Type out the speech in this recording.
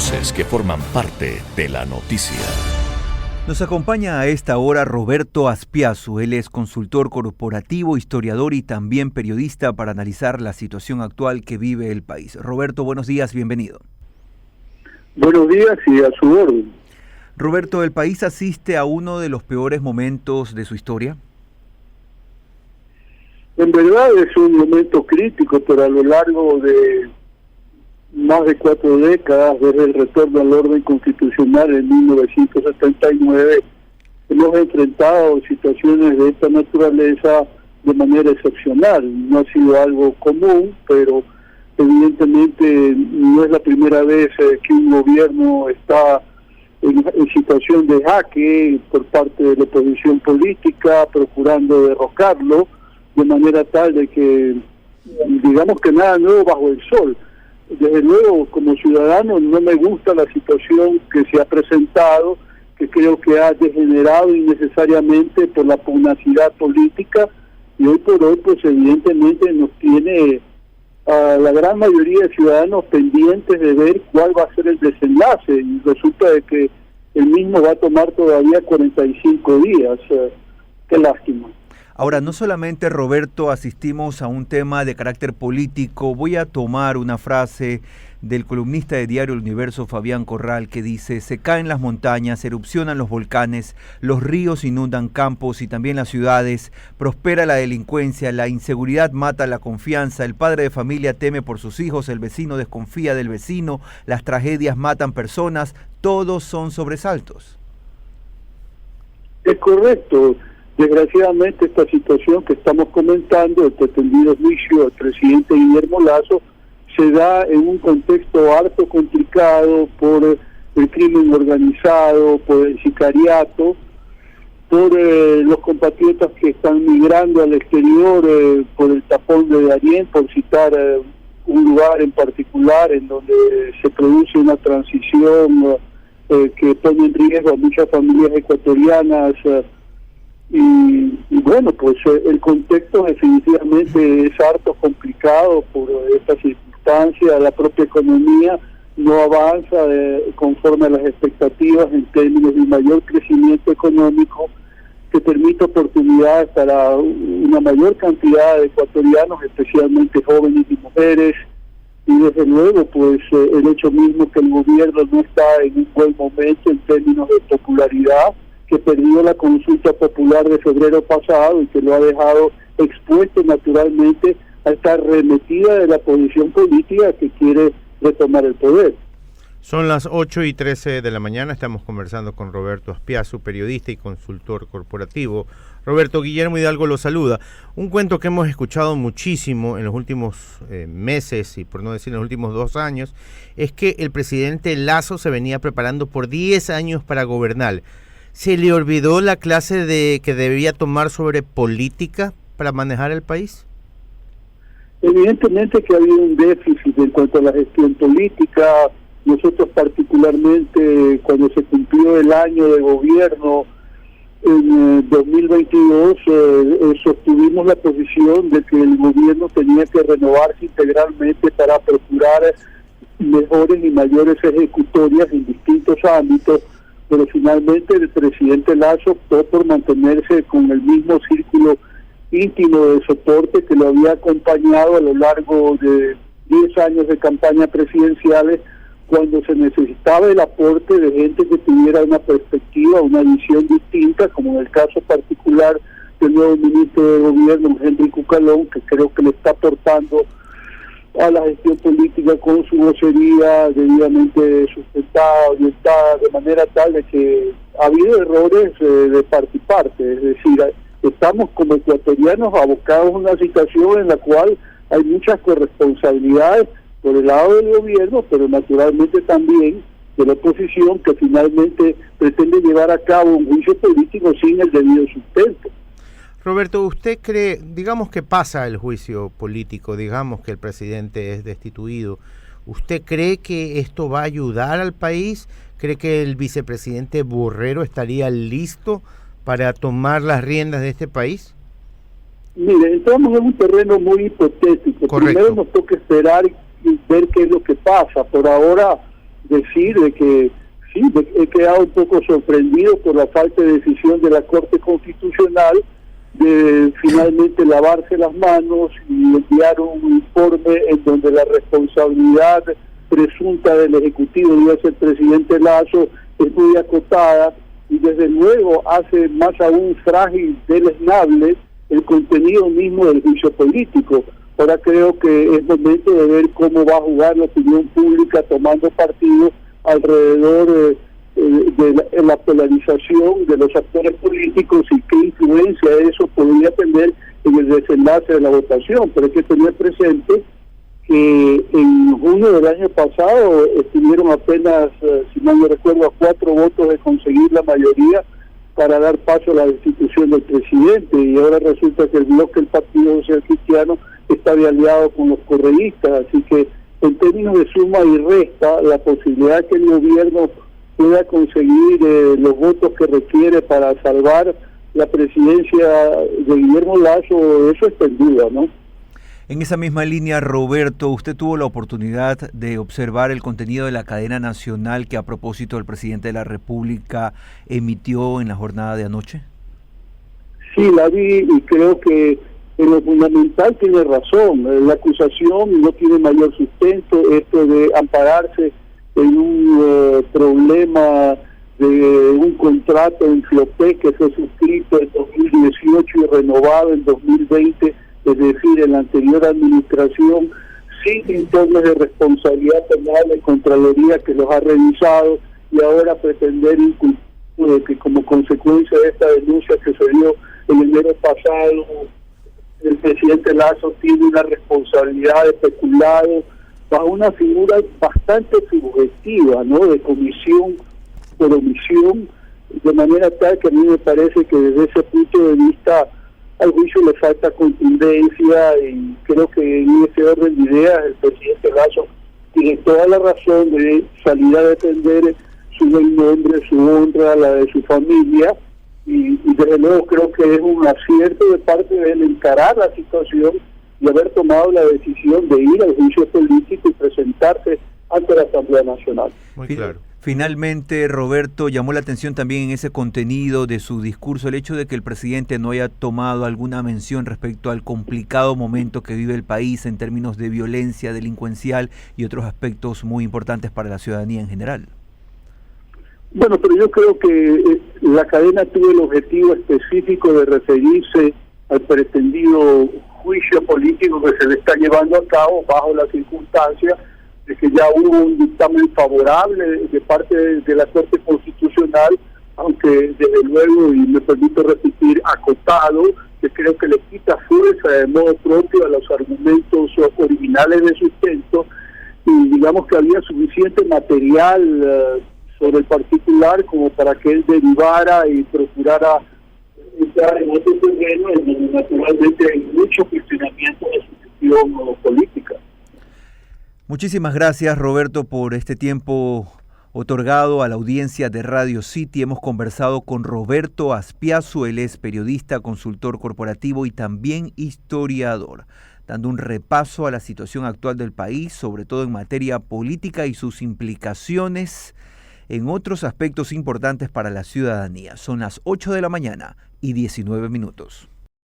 Voces que forman parte de la noticia. Nos acompaña a esta hora Roberto Aspiazu. Él es consultor corporativo, historiador y también periodista para analizar la situación actual que vive el país. Roberto, buenos días, bienvenido. Buenos días y a su orden. Roberto, ¿el país asiste a uno de los peores momentos de su historia? En verdad es un momento crítico, pero a lo largo de más de 4 décadas, desde el retorno al orden constitucional en 1979, hemos enfrentado situaciones de esta naturaleza de manera excepcional. No ha sido algo común, pero evidentemente no es la primera vez que un gobierno está en situación de jaque por parte de la oposición política, procurando derrocarlo, de manera tal de que, digamos que nada nuevo bajo el sol. Desde luego, como ciudadano, no me gusta la situación que se ha presentado, que creo que ha degenerado innecesariamente por la pugnacidad política, y hoy por hoy, pues evidentemente nos tiene a la gran mayoría de ciudadanos pendientes de ver cuál va a ser el desenlace, y resulta de que el mismo va a tomar todavía 45 días. Qué lástima. Ahora, no solamente, Roberto, asistimos a un tema de carácter político. Voy a tomar una frase del columnista de Diario El Universo, Fabián Corral, que dice: se caen las montañas, erupcionan los volcanes, los ríos inundan campos y también las ciudades, prospera la delincuencia, la inseguridad mata la confianza, el padre de familia teme por sus hijos, el vecino desconfía del vecino, las tragedias matan personas, todos son sobresaltos. Es correcto. Desgraciadamente, esta situación que estamos comentando, el pretendido juicio del presidente Guillermo Lasso, se da en un contexto harto complicado por el crimen organizado, por el sicariato, por los compatriotas que están migrando al exterior, por el tapón de Darién, por citar un lugar en particular en donde se produce una transición que pone en riesgo a muchas familias ecuatorianas. Y bueno, pues el contexto definitivamente es harto complicado por esta circunstancia. La propia economía no avanza conforme a las expectativas en términos de mayor crecimiento económico que permite oportunidades para una mayor cantidad de ecuatorianos, especialmente jóvenes y mujeres. Y desde luego, pues el hecho mismo que el gobierno no está en un buen momento en términos de popularidad, que perdió la consulta popular de febrero pasado y que lo ha dejado expuesto naturalmente a esta arremetida de la posición política que quiere retomar el poder. Son las 8:13 de la mañana, estamos conversando con Roberto Aspiazu, periodista y consultor corporativo. Roberto, Guillermo Hidalgo lo saluda. Un cuento que hemos escuchado muchísimo en los últimos meses, y por no decir en los últimos 2 años, es que el presidente Lasso se venía preparando por 10 años para gobernar. ¿Se le olvidó la clase que debía tomar sobre política para manejar el país? Evidentemente que ha habido un déficit en cuanto a la gestión política. Nosotros particularmente, cuando se cumplió el año de gobierno en 2022, sostuvimos la posición de que el gobierno tenía que renovarse integralmente para procurar mejores y mayores ejecutorias en distintos ámbitos, pero finalmente el presidente Lasso optó por mantenerse con el mismo círculo íntimo de soporte que lo había acompañado a lo largo de 10 años de campaña presidenciales, cuando se necesitaba el aporte de gente que tuviera una perspectiva, una visión distinta, como en el caso particular del nuevo ministro de Gobierno, Henry Cucalón, que creo que le está aportando a la gestión política con su vocería debidamente sustentada, orientada, de manera tal de que ha habido errores de parte y parte. Es decir, estamos como ecuatorianos abocados a una situación en la cual hay muchas corresponsabilidades por el lado del gobierno, pero naturalmente también de la oposición, que finalmente pretende llevar a cabo un juicio político sin el debido sustento. Roberto, ¿usted cree, digamos que pasa el juicio político, digamos que el presidente es destituido, ¿usted cree que esto va a ayudar al país? ¿Cree que el vicepresidente Borrero estaría listo para tomar las riendas de este país? Mire, entramos en un terreno muy hipotético. Correcto. Primero nos toca esperar y ver qué es lo que pasa. Por ahora decir de que sí, he quedado un poco sorprendido por la falta de decisión de la Corte Constitucional de finalmente lavarse las manos y enviar un informe en donde la responsabilidad presunta del Ejecutivo, diga el presidente Lasso, es muy acotada y desde luego hace más aún frágil, deleznable el contenido mismo del juicio político. Ahora creo que es momento de ver cómo va a jugar la opinión pública tomando partido alrededor de la polarización de los actores políticos y qué influencia eso podría tener en el desenlace de la votación. Pero hay que tener presente que en junio del año pasado estuvieron apenas, si mal no recuerdo, a 4 votos de conseguir la mayoría para dar paso a la destitución del presidente, y ahora resulta que el bloque del Partido Social Cristiano está aliado con los correístas, así que en términos de suma y resta, la posibilidad que el gobierno pueda conseguir los votos que requiere para salvar la presidencia de Guillermo Lasso, eso está en duda, ¿no? En esa misma línea, Roberto, ¿usted tuvo la oportunidad de observar el contenido de la cadena nacional que a propósito el presidente de la República emitió en la jornada de anoche? Sí, la vi y creo que en lo fundamental tiene razón. La acusación no tiene mayor sustento, esto de ampararse en un problema de un contrato en Flopec que fue suscrito en 2018 y renovado en 2020, es decir, en la anterior administración, sin informes de responsabilidad penal de Contraloría que los ha revisado, y ahora pretender de que como consecuencia de esta denuncia que se dio en enero pasado, el presidente Lasso tiene una responsabilidad de peculado bajo una figura bastante subjetiva, ¿no?, de comisión por omisión, de manera tal que a mí me parece que desde ese punto de vista al juicio le falta contundencia, y creo que en ese orden de ideas el presidente Lasso tiene toda la razón de salir a defender su buen nombre, su honra, la de su familia, y desde luego creo que es un acierto de parte de él encarar la situación y haber tomado la decisión de ir al juicio político y presentarse ante la Asamblea Nacional. Muy claro. Finalmente, Roberto, llamó la atención también en ese contenido de su discurso el hecho de que el presidente no haya tomado alguna mención respecto al complicado momento que vive el país en términos de violencia delincuencial y otros aspectos muy importantes para la ciudadanía en general. Bueno, pero yo creo que la cadena tuvo el objetivo específico de referirse al pretendido juicio político que se le está llevando a cabo bajo las circunstancias de que ya hubo un dictamen favorable de parte de la Corte Constitucional, aunque desde luego, y me permito repetir, acotado, que creo que le quita fuerza de modo propio a los argumentos originales de sustento, y digamos que había suficiente material sobre el particular como para que él derivara y procurara entrar en otro terreno en donde naturalmente hay mucho cuestionamiento de su gestión política. Muchísimas gracias, Roberto, por este tiempo otorgado a la audiencia de Radio City. Hemos conversado con Roberto Aspiazu, él es periodista, consultor corporativo y también historiador, dando un repaso a la situación actual del país, sobre todo en materia política y sus implicaciones en otros aspectos importantes para la ciudadanía. Son las 8 de la mañana y 19 minutos.